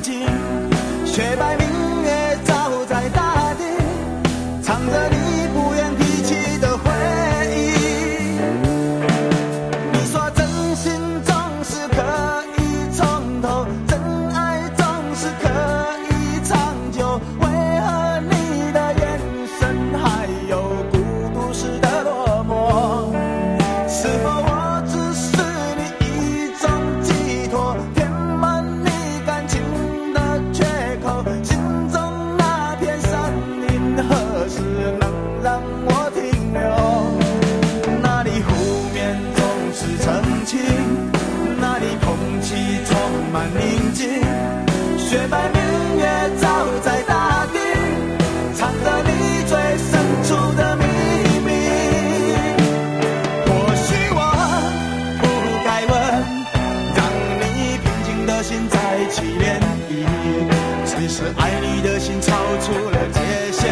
静，雪白明月照在大地，藏着你不愿提起的回忆。你说真心总是可以从头，真爱总是可以长久，为何你的眼神还有孤独时的落寞？是否我只是你一种寄托，填满你感情的缺口？心中那片森林何时能让我停留？那里湖面总是澄清，那里空气充满宁静，雪白明月照在大地，藏着你最深处的秘密。或许我不该问，让你平静的心再起涟漪，只是爱你的心超出了界限。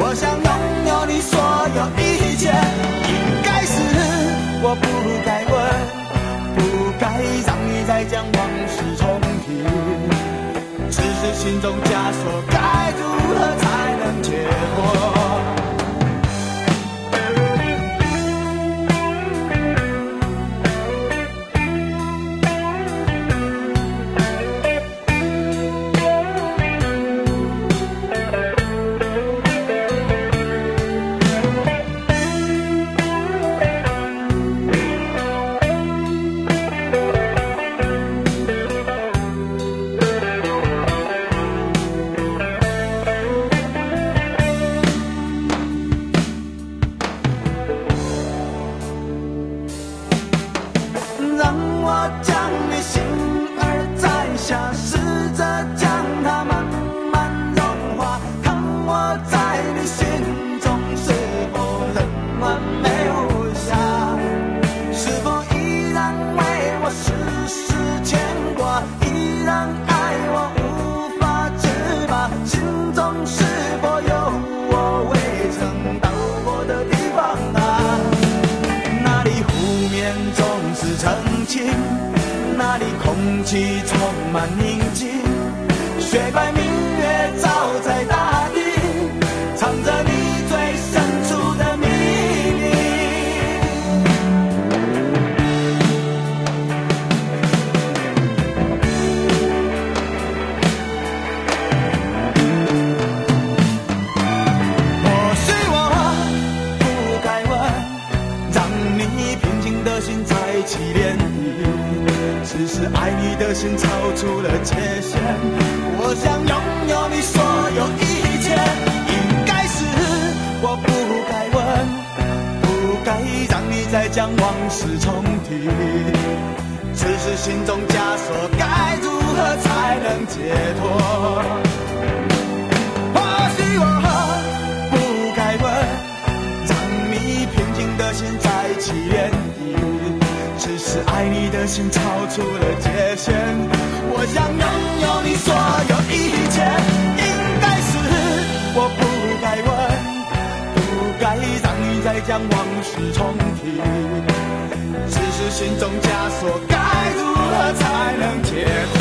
我想拥有你所有一切，应该是我不该问，不该让你再将往事重提，只是心中枷锁该如何才能解脱？让我将你心儿摘下，试着将它慢慢融化，看我在你心中是否仍完美无瑕，是否依然为我时时牵挂，依然爱我无法自拔，心中是否有我未曾到过的地方啊？那里湖面总是澄清，那里空气充满宁静，雪白明月照在大地，藏着你最深处的秘密。或许我不该问，让你平静的心再起涟漪，只是爱你的心超出了界限。我想拥有你所有一切，应该是我不该问，不该让你再将往事重提，只是心中枷锁该如何才能解脱？或许我不该问，让你平静的心再起涟漪，只是爱你的心超出了界限。我想拥有你所有一切，应该是我不该问，不该让你再将往事重提，只是心中枷锁该如何才能解脱？